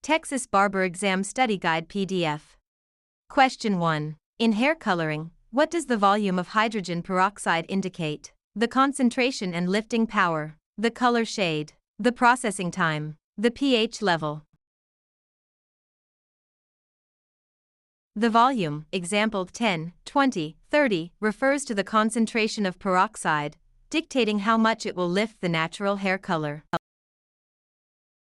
Texas Barber Exam Study Guide PDF. Question 1. In hair coloring, what does the volume of hydrogen peroxide indicate? The concentration and lifting power, the color shade, the processing time, the pH level. The volume, example 10, 20, 30, refers to the concentration of peroxide, dictating how much it will lift the natural hair color.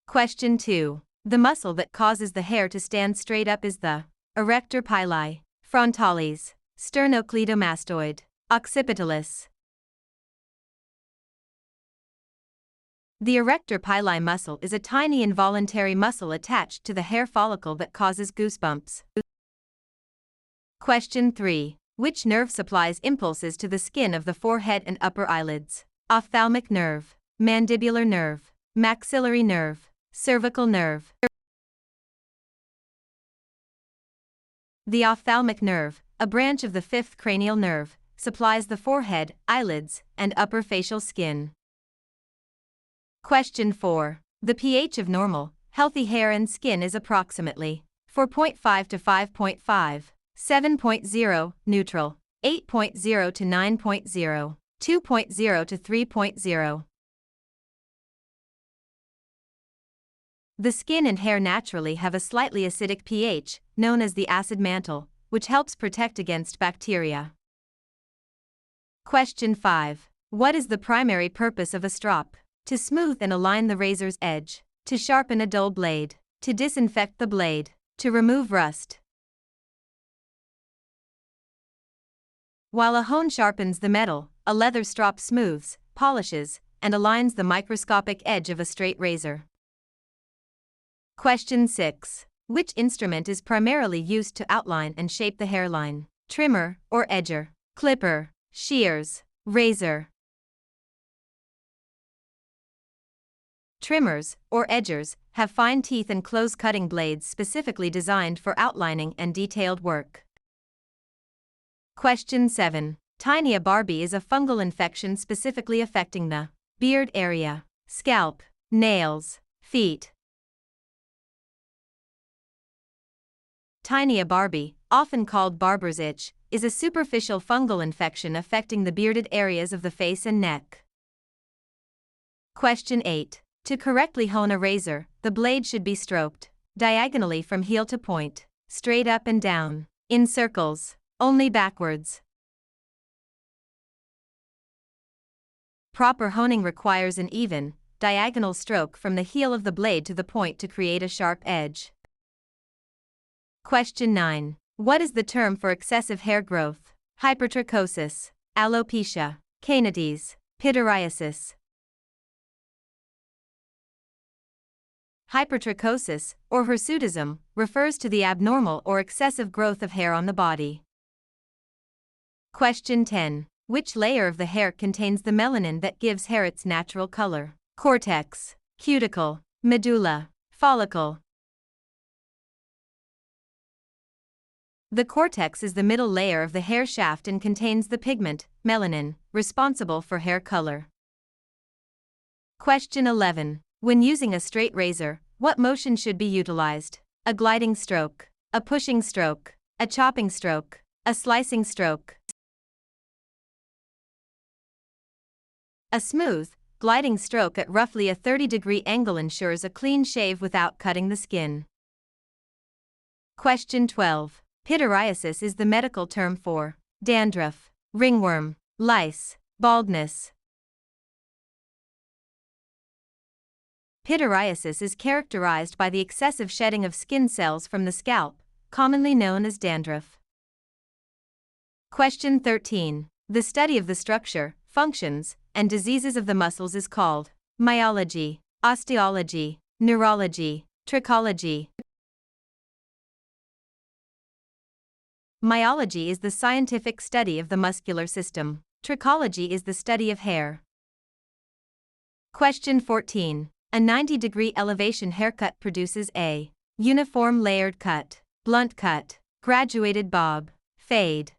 Question 2. The muscle that causes the hair to stand straight up is the erector pili, frontalis, sternocleidomastoid, occipitalis. The erector pili muscle is a tiny involuntary muscle attached to the hair follicle that causes goosebumps. Question 3. Which nerve supplies impulses to the skin of the forehead and upper eyelids? Ophthalmic nerve, mandibular nerve, maxillary nerve, cervical nerve. The ophthalmic nerve, a branch of the fifth cranial nerve, supplies the forehead, eyelids, and upper facial skin. Question 4. The pH of normal, healthy hair and skin is approximately 4.5 to 5.5, 7.0, neutral, 8.0 to 9.0, 2.0 to 3.0. The skin and hair naturally have a slightly acidic pH, known as the acid mantle, which helps protect against bacteria. Question 5. What is the primary purpose of a strop? To smooth and align the razor's edge, to sharpen a dull blade, to disinfect the blade, to remove rust. While a hone sharpens the metal, a leather strop smooths, polishes, and aligns the microscopic edge of a straight razor. Question 6. Which instrument is primarily used to outline and shape the hairline? Trimmer or edger, clipper, shears, razor. Trimmers, or edgers, have fine teeth and close-cutting blades specifically designed for outlining and detailed work. Question 7. Tinea barbae is a fungal infection specifically affecting the beard area, scalp, nails, feet. Tinea barbae, often called barber's itch, is a superficial fungal infection affecting the bearded areas of the face and neck. Question 8. To correctly hone a razor, the blade should be stroked diagonally from heel to point, straight up and down, in circles, only backwards. Proper honing requires an even, diagonal stroke from the heel of the blade to the point to create a sharp edge. Question 9. What is the term for excessive hair growth? Hypertrichosis, alopecia, canetes, pityriasis. Hypertrichosis, or hirsutism, refers to the abnormal or excessive growth of hair on the body. Question 10. Which layer of the hair contains the melanin that gives hair its natural color? Cortex, cuticle, medulla, follicle. The cortex is the middle layer of the hair shaft and contains the pigment, melanin, responsible for hair color. Question 11. When using a straight razor, what motion should be utilized? A gliding stroke, a pushing stroke, a chopping stroke, a slicing stroke. A smooth, gliding stroke at roughly a 30-degree angle ensures a clean shave without cutting the skin. Question 12. Pityriasis is the medical term for dandruff, ringworm, lice, baldness. Pityriasis is characterized by the excessive shedding of skin cells from the scalp, commonly known as dandruff. Question 13. The study of the structure, functions, and diseases of the muscles is called myology, osteology, neurology, trichology. Myology is the scientific study of the muscular system. Trichology is the study of hair. Question 14. A 90-degree elevation haircut produces a uniform layered cut, blunt cut, graduated bob, fade.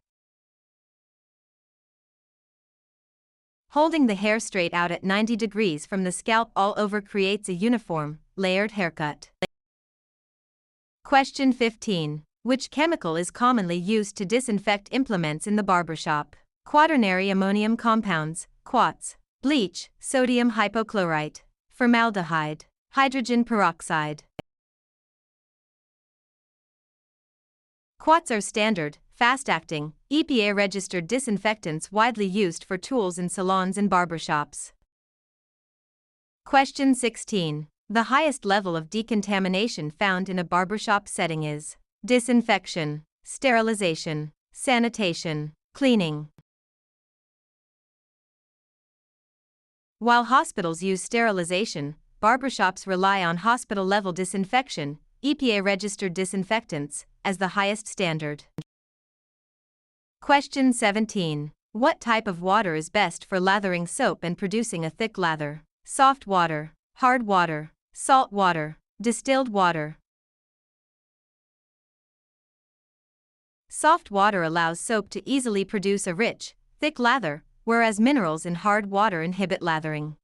Holding the hair straight out at 90 degrees from the scalp all over creates a uniform, layered haircut. Question 15. Which chemical is commonly used to disinfect implements in the barbershop? Quaternary ammonium compounds, quats, bleach, sodium hypochlorite, formaldehyde, hydrogen peroxide. Quats are standard, fast-acting, EPA-registered disinfectants widely used for tools in salons and barbershops. Question 16. The highest level of decontamination found in a barbershop setting is disinfection, sterilization, sanitation, cleaning. While hospitals use sterilization, barbershops rely on hospital-level disinfection, EPA-registered disinfectants, as the highest standard. Question 17. What type of water is best for lathering soap and producing a thick lather? Soft water, hard water, salt water, distilled water. Soft water allows soap to easily produce a rich, thick lather, whereas minerals in hard water inhibit lathering.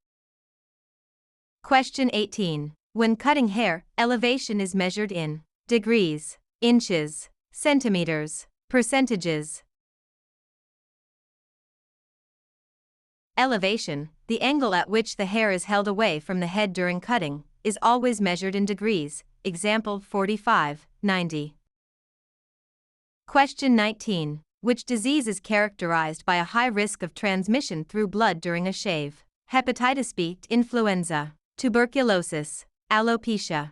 Question 18. When cutting hair, elevation is measured in degrees, inches, centimeters, percentages. Elevation, the angle at which the hair is held away from the head during cutting, is always measured in degrees, example 45/90. Question 19. Which disease is characterized by a high risk of transmission through blood during a shave? Hepatitis B, influenza, tuberculosis, alopecia.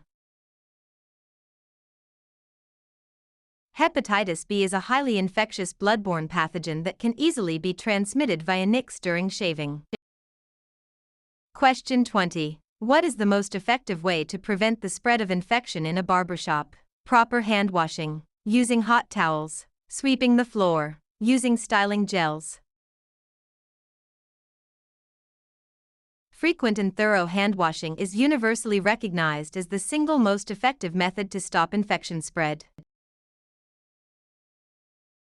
Hepatitis B is a highly infectious bloodborne pathogen that can easily be transmitted via nicks during shaving. Question 20. What is the most effective way to prevent the spread of infection in a barbershop? Proper hand washing, using hot towels, sweeping the floor, using styling gels. Frequent and thorough hand washing is universally recognized as the single most effective method to stop infection spread.